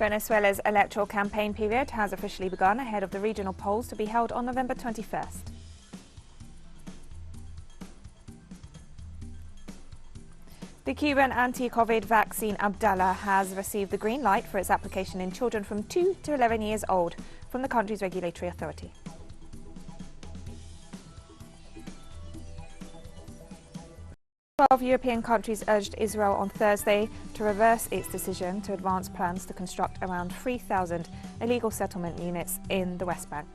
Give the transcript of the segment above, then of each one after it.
Venezuela's electoral campaign period has officially begun ahead of the regional polls to be held on November 21st. The Cuban anti-COVID vaccine Abdala has received the green light for its application in children from 2 to 11 years old from the country's regulatory authority. 12 European countries urged Israel on Thursday to reverse its decision to advance plans to construct around 3,000 illegal settlement units in the West Bank.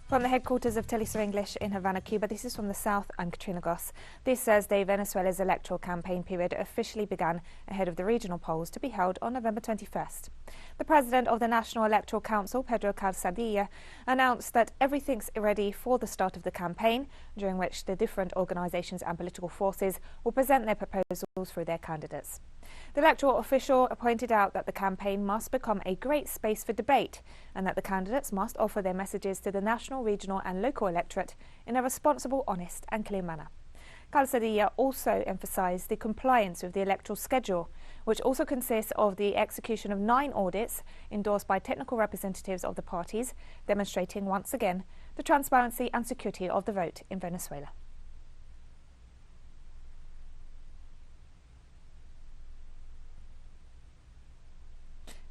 From the headquarters of teleSUR English in Havana, Cuba, this is from the south. I'm Katrina Goss. This Thursday, Venezuela's electoral campaign period officially began ahead of the regional polls to be held on November 21st. The president of the National Electoral Council, Pedro Calzadilla, announced that everything's ready for the start of the campaign, during which the different organisations and political forces will present their proposals through their candidates. The electoral official pointed out that the campaign must become a great space for debate and that the candidates must offer their messages to the national, regional and local electorate in a responsible, honest and clear manner. Calzadilla also emphasised the compliance with the electoral schedule, which also consists of the execution of 9 audits endorsed by technical representatives of the parties, demonstrating once again the transparency and security of the vote in Venezuela.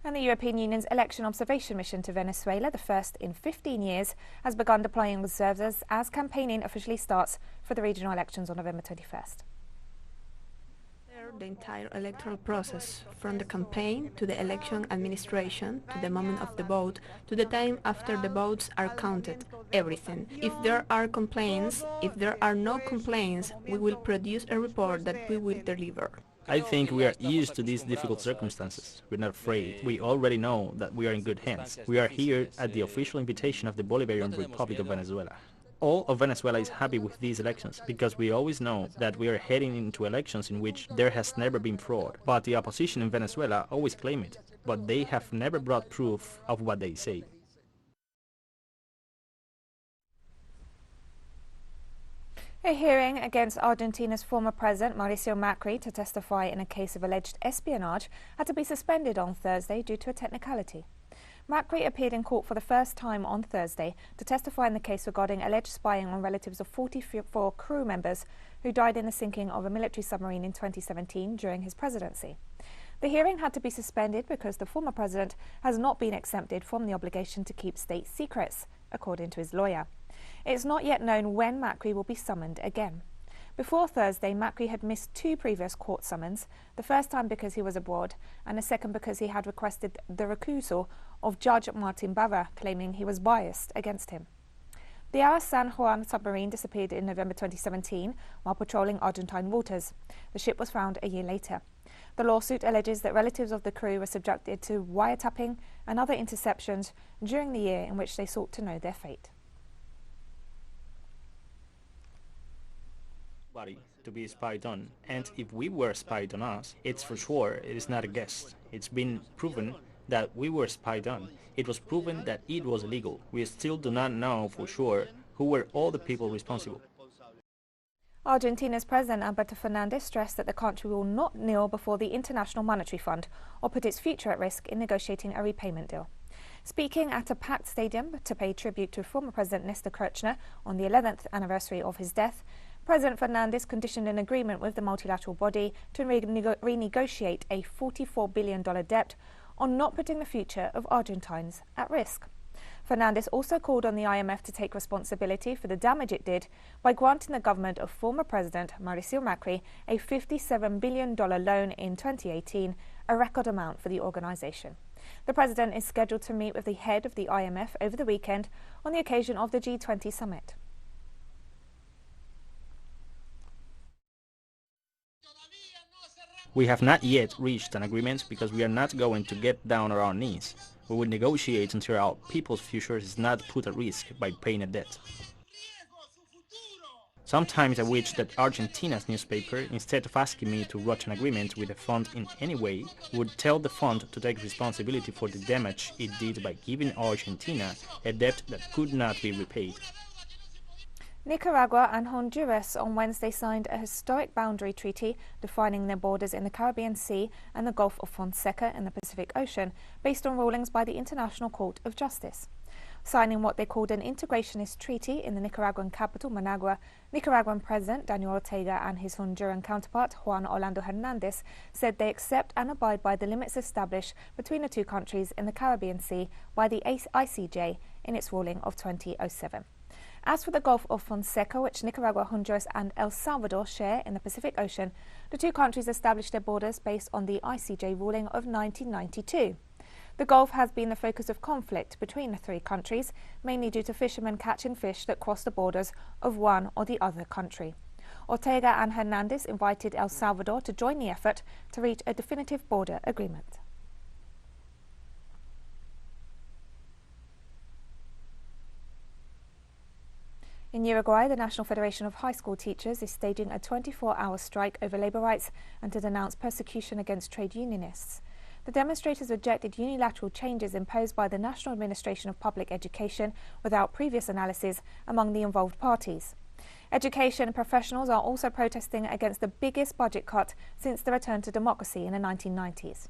And the European Union's election observation mission to Venezuela, the first in 15 years, has begun deploying observers as campaigning officially starts for the regional elections on November 21st. The entire electoral process, from the campaign to the election administration, to the moment of the vote, to the time after the votes are counted, everything. If there are complaints, if there are no complaints, we will produce a report that we will deliver. I think we are used to these difficult circumstances. We're not afraid. We already know that we are in good hands. We are here at the official invitation of the Bolivarian Republic of Venezuela. All of Venezuela is happy with these elections because we always know that we are heading into elections in which there has never been fraud. But the opposition in Venezuela always claim it, but they have never brought proof of what they say. A hearing against Argentina's former president, Mauricio Macri, to testify in a case of alleged espionage had to be suspended on Thursday due to a technicality. Macri appeared in court for the first time on Thursday to testify in the case regarding alleged spying on relatives of 44 crew members who died in the sinking of a military submarine in 2017 during his presidency. The hearing had to be suspended because the former president has not been exempted from the obligation to keep state secrets, according to his lawyer. It's not yet known when Macri will be summoned again. Before Thursday, Macri had missed 2 previous court summons, the first time because he was abroad and the second because he had requested the recusal of Judge Martin Barra, claiming he was biased against him. The AS San Juan submarine disappeared in November 2017 while patrolling Argentine waters. The ship was found a year later. The lawsuit alleges that relatives of the crew were subjected to wiretapping and other interceptions during the year in which they sought to know their fate. To be spied on, and if we were spied on us, it's for sure it is not a guess. It's been proven that we were spied on. It was proven that it was illegal. We still do not know for sure who were all the people responsible. Argentina's President Alberto Fernandez stressed that the country will not kneel before the International Monetary Fund or put its future at risk in negotiating a repayment deal. Speaking at a packed stadium to pay tribute to former President Néstor Kirchner on the 11th anniversary of his death, President Fernandez conditioned an agreement with the multilateral body to renegotiate a $44 billion debt on not putting the future of Argentines at risk. Fernandez also called on the IMF to take responsibility for the damage it did by granting the government of former President Mauricio Macri a $57 billion loan in 2018, a record amount for the organisation. The president is scheduled to meet with the head of the IMF over the weekend on the occasion of the G20 summit. We have not yet reached an agreement because we are not going to get down on our knees. We will negotiate until our people's future is not put at risk by paying a debt. Sometimes I wish that Argentina's newspaper, instead of asking me to write an agreement with the fund in any way, would tell the fund to take responsibility for the damage it did by giving Argentina a debt that could not be repaid. Nicaragua and Honduras on Wednesday signed a historic boundary treaty defining their borders in the Caribbean Sea and the Gulf of Fonseca in the Pacific Ocean, based on rulings by the International Court of Justice. Signing what they called an integrationist treaty in the Nicaraguan capital, Managua, Nicaraguan President Daniel Ortega and his Honduran counterpart, Juan Orlando Hernandez, said they accept and abide by the limits established between the two countries in the Caribbean Sea by the ICJ in its ruling of 2007. As for the Gulf of Fonseca, which Nicaragua, Honduras and El Salvador share in the Pacific Ocean, the two countries established their borders based on the ICJ ruling of 1992. The Gulf has been the focus of conflict between the three countries, mainly due to fishermen catching fish that cross the borders of one or the other country. Ortega and Hernandez invited El Salvador to join the effort to reach a definitive border agreement. In Uruguay, the National Federation of High School Teachers is staging a 24-hour strike over labour rights and to denounce persecution against trade unionists. The demonstrators rejected unilateral changes imposed by the National Administration of Public Education without previous analysis among the involved parties. Education professionals are also protesting against the biggest budget cut since the return to democracy in the 1990s.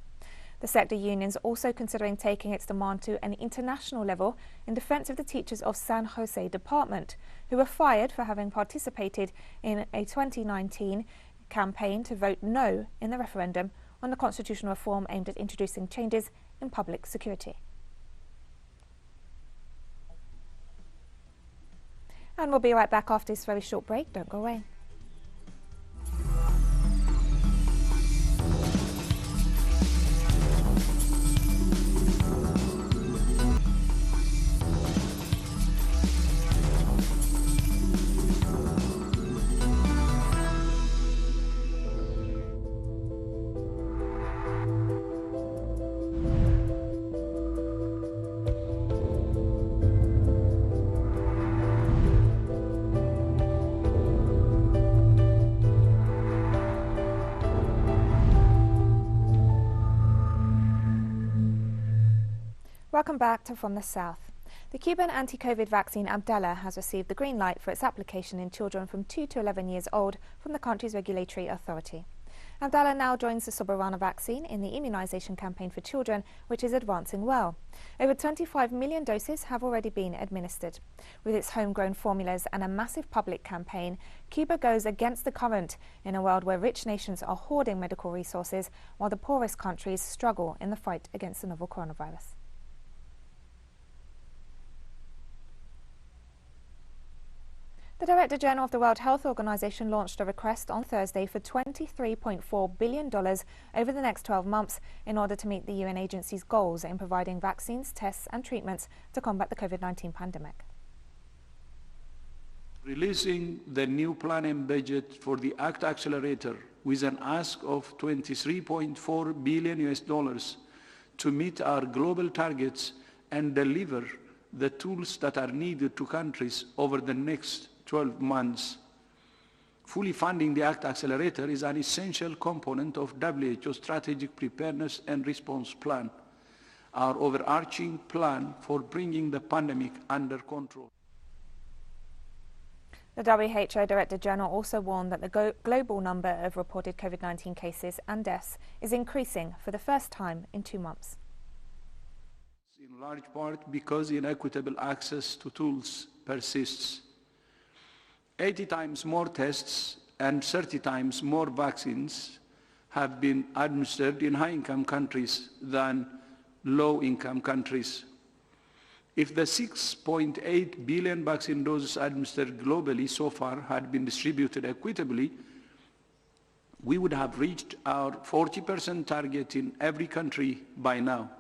The sector unions also considering taking its demand to an international level in defence of the teachers of San Jose Department, who were fired for having participated in a 2019 campaign to vote no in the referendum on the constitutional reform aimed at introducing changes in public security. And we'll be right back after this very short break. Don't go away. Welcome back to From the South. The Cuban anti-COVID vaccine Abdala has received the green light for its application in children from 2 to 11 years old from the country's regulatory authority. Abdala now joins the Soberana vaccine in the immunisation campaign for children, which is advancing well. Over 25 million doses have already been administered. With its homegrown formulas and a massive public campaign, Cuba goes against the current in a world where rich nations are hoarding medical resources while the poorest countries struggle in the fight against the novel coronavirus. The Director General of the World Health Organization launched a request on Thursday for $23.4 billion over the next 12 months in order to meet the UN agency's goals in providing vaccines, tests and treatments to combat the COVID-19 pandemic. Releasing the new plan and budget for the ACT Accelerator with an ask of $23.4 billion to meet our global targets and deliver the tools that are needed to countries over the next 12 months. Fully funding the ACT Accelerator is an essential component of WHO's Strategic Preparedness and Response Plan, our overarching plan for bringing the pandemic under control. The WHO Director General also warned that the global number of reported COVID-19 cases and deaths is increasing for the first time in 2 months. In large part because inequitable access to tools persists. 80 times more tests and 30 times more vaccines have been administered in high-income countries than low-income countries. If the 6.8 billion vaccine doses administered globally so far had been distributed equitably, we would have reached our 40% target in every country by now.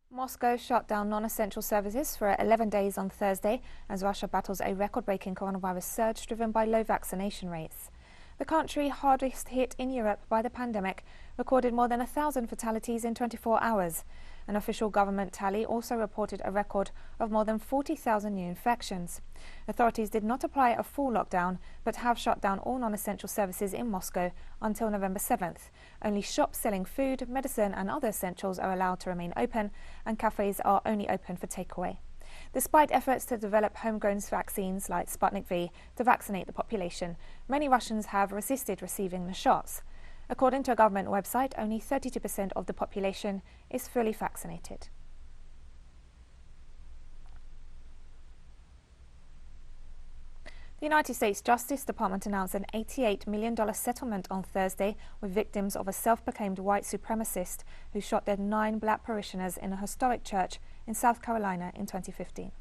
Moscow shut down non-essential services for 11 days on Thursday as Russia battles a record-breaking coronavirus surge driven by low vaccination rates. The country, hardest hit in Europe by the pandemic, recorded more than 1,000 fatalities in 24 hours. An official government tally also reported a record of more than 40,000 new infections. Authorities did not apply a full lockdown, but have shut down all non-essential services in Moscow until November 7th. Only shops selling food, medicine and other essentials are allowed to remain open, and cafes are only open for takeaway. Despite efforts to develop homegrown vaccines like Sputnik V to vaccinate the population, many Russians have resisted receiving the shots. According to a government website, only 32% of the population is fully vaccinated. The United States Justice Department announced an $88 million settlement on Thursday with victims of a self-proclaimed white supremacist who shot dead 9 black parishioners in a historic church in South Carolina in 2015.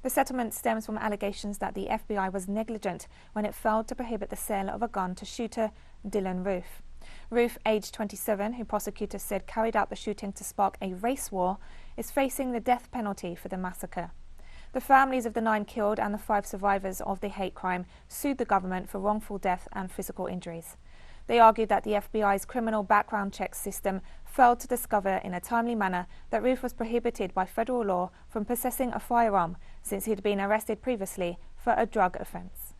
The settlement stems from allegations that the FBI was negligent when it failed to prohibit the sale of a gun to shooter Dylan Roof. Roof, aged 27, who prosecutors said carried out the shooting to spark a race war, is facing the death penalty for the massacre. The families of the 9 killed and the 5 survivors of the hate crime sued the government for wrongful death and physical injuries. They argued that the FBI's criminal background check system failed to discover in a timely manner that Roof was prohibited by federal law from possessing a firearm since he had been arrested previously for a drug offense.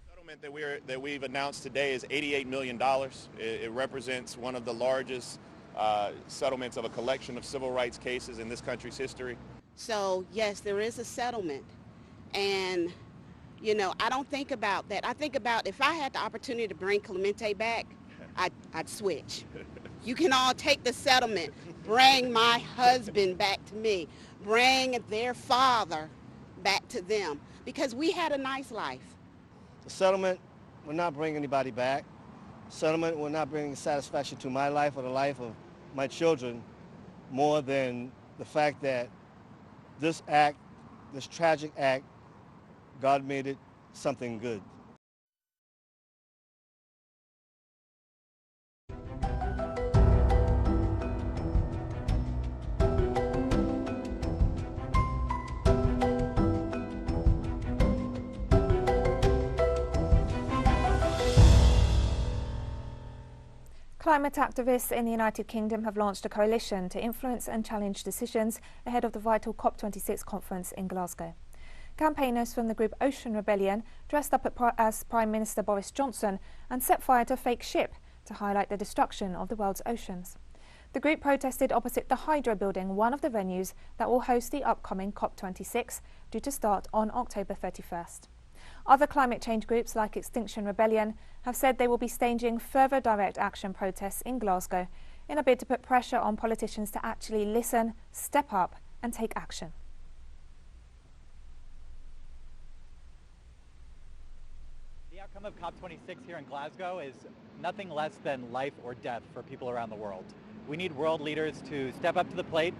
The settlement that we've announced today is $88 million. It represents one of the largest settlements of a collection of civil rights cases in this country's history. So yes, there is a settlement, and you know, I don't think about that. I think about if I had the opportunity to bring Clemente back, I'd switch. You can all take the settlement, bring my husband back to me, bring their father back to them, because we had a nice life. The settlement will not bring anybody back. Settlement will not bring satisfaction to my life or the life of my children, more than the fact that this act, this tragic act, God made it something good. Climate activists in the United Kingdom have launched a coalition to influence and challenge decisions ahead of the vital COP26 conference in Glasgow. Campaigners from the group Ocean Rebellion dressed up as Prime Minister Boris Johnson and set fire to a fake ship to highlight the destruction of the world's oceans. The group protested opposite the Hydro building, one of the venues that will host the upcoming COP26, due to start on October 31st. Other climate change groups like Extinction Rebellion have said they will be staging further direct action protests in Glasgow in a bid to put pressure on politicians to actually listen, step up and take action. The outcome of COP26 here in Glasgow is nothing less than life or death for people around the world. We need world leaders to step up to the plate,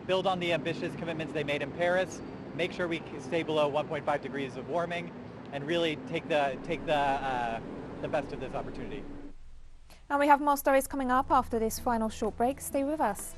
build on the ambitious commitments they made in Paris, make sure we stay below 1.5 degrees of warming, and really take the best of this opportunity. And we have more stories coming up after this final short break. Stay with us.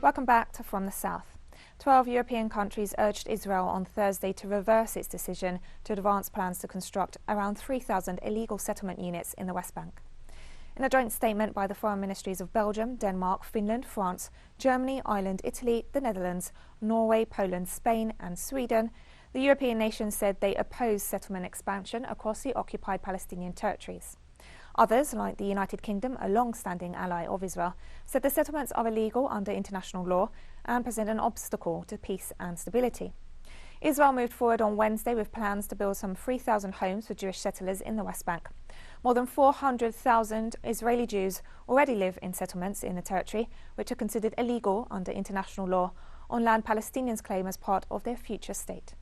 Welcome back to From the South. 12 European countries urged Israel on Thursday to reverse its decision to advance plans to construct around 3,000 illegal settlement units in the West Bank. In a joint statement by the foreign ministries of Belgium, Denmark, Finland, France, Germany, Ireland, Italy, the Netherlands, Norway, Poland, Spain and Sweden, the European nations said they oppose settlement expansion across the occupied Palestinian territories. Others, like the United Kingdom, a long-standing ally of Israel, said the settlements are illegal under international law and present an obstacle to peace and stability. Israel moved forward on Wednesday with plans to build some 3,000 homes for Jewish settlers in the West Bank. More than 400,000 Israeli Jews already live in settlements in the territory, which are considered illegal under international law, on land Palestinians claim as part of their future state.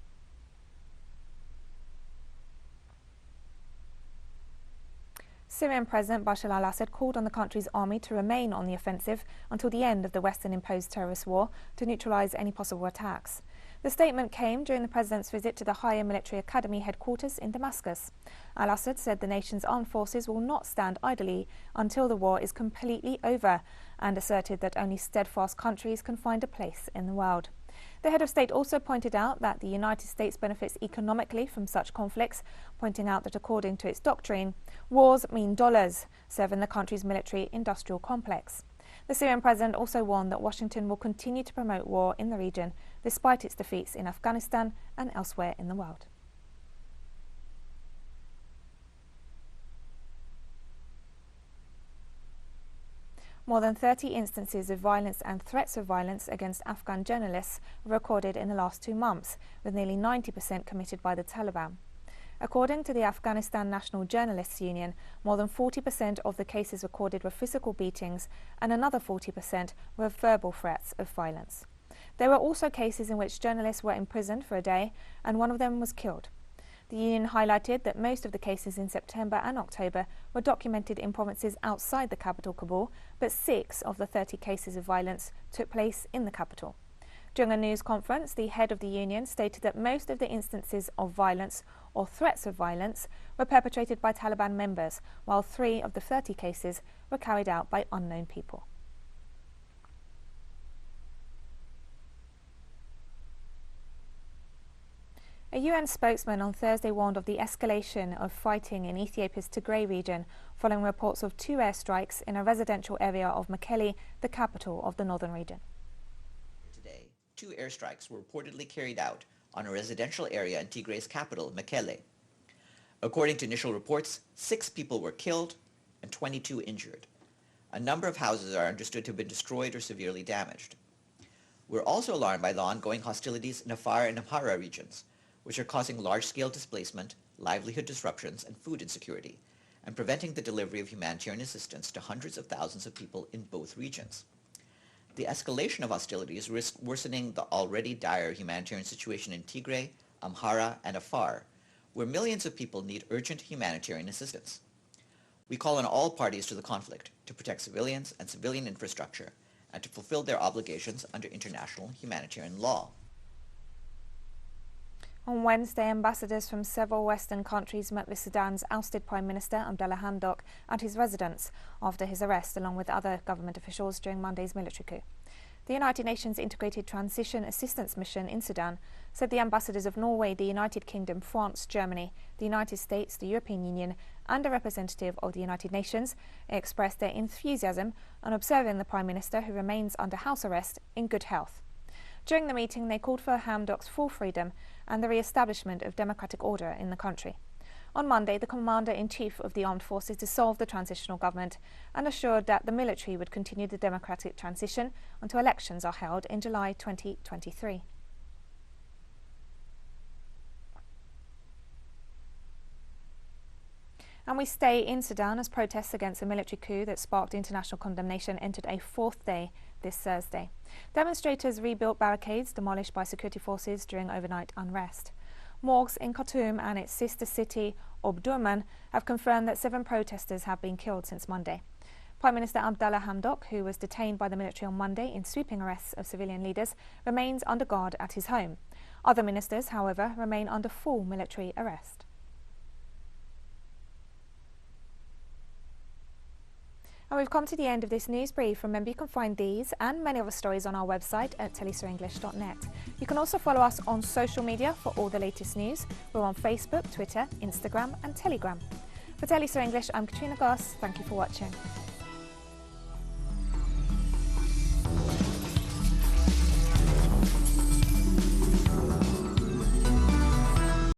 Syrian President Bashar al-Assad called on the country's army to remain on the offensive until the end of the Western-imposed terrorist war to neutralize any possible attacks. The statement came during the president's visit to the Higher Military Academy headquarters in Damascus. Al-Assad said the nation's armed forces will not stand idly until the war is completely over, and asserted that only steadfast countries can find a place in the world. The head of state also pointed out that the United States benefits economically from such conflicts, pointing out that according to its doctrine, wars mean dollars, serving the country's military-industrial complex. The Syrian president also warned that Washington will continue to promote war in the region, despite its defeats in Afghanistan and elsewhere in the world. More than 30 instances of violence and threats of violence against Afghan journalists were recorded in the last 2 months, with nearly 90% committed by the Taliban. According to the Afghanistan National Journalists Union, more than 40% of the cases recorded were physical beatings and another 40% were verbal threats of violence. There were also cases in which journalists were imprisoned for a day and one of them was killed. The union highlighted that most of the cases in September and October were documented in provinces outside the capital, Kabul, but 6 of the 30 cases of violence took place in the capital. During a news conference, the head of the union stated that most of the instances of violence or threats of violence were perpetrated by Taliban members, while 3 of the 30 cases were carried out by unknown people. A UN spokesman on Thursday warned of the escalation of fighting in Ethiopia's Tigray region following reports of 2 airstrikes in a residential area of Mekelle, the capital of the northern region. Today, 2 airstrikes were reportedly carried out on a residential area in Tigray's capital, Mekelle. According to initial reports, 6 people were killed and 22 injured. A number of houses are understood to have been destroyed or severely damaged. We're also alarmed by the ongoing hostilities in Afar and Amhara regions, which are causing large-scale displacement, livelihood disruptions, and food insecurity, and preventing the delivery of humanitarian assistance to hundreds of thousands of people in both regions. The escalation of hostilities risks worsening the already dire humanitarian situation in Tigray, Amhara, and Afar, where millions of people need urgent humanitarian assistance. We call on all parties to the conflict to protect civilians and civilian infrastructure, and to fulfill their obligations under international humanitarian law. On Wednesday, ambassadors from several Western countries met with Sudan's ousted Prime Minister Abdala Hamdok at his residence after his arrest, along with other government officials during Monday's military coup. The United Nations Integrated Transition Assistance Mission in Sudan said the ambassadors of Norway, the United Kingdom, France, Germany, the United States, the European Union and a representative of the United Nations expressed their enthusiasm on observing the Prime Minister, who remains under house arrest, in good health. During the meeting, they called for Hamdok's full freedom and the re-establishment of democratic order in the country. On Monday, the Commander-in-Chief of the Armed Forces dissolved the transitional government and assured that the military would continue the democratic transition until elections are held in July 2023. And we stay in Sudan as protests against a military coup that sparked international condemnation entered a 4th day this Thursday. Demonstrators rebuilt barricades demolished by security forces during overnight unrest. Morgues in Khartoum and its sister city, Omdurman, have confirmed that 7 protesters have been killed since Monday. Prime Minister Abdala Hamdok, who was detained by the military on Monday in sweeping arrests of civilian leaders, remains under guard at his home. Other ministers, however, remain under full military arrest. And we've come to the end of this news brief. Remember, you can find these and many other stories on our website at telesurenglish.net. You can also follow us on social media for all the latest news. We're on Facebook, Twitter, Instagram and Telegram. For TeleSUR English, I'm Katrina Goss. Thank you for watching.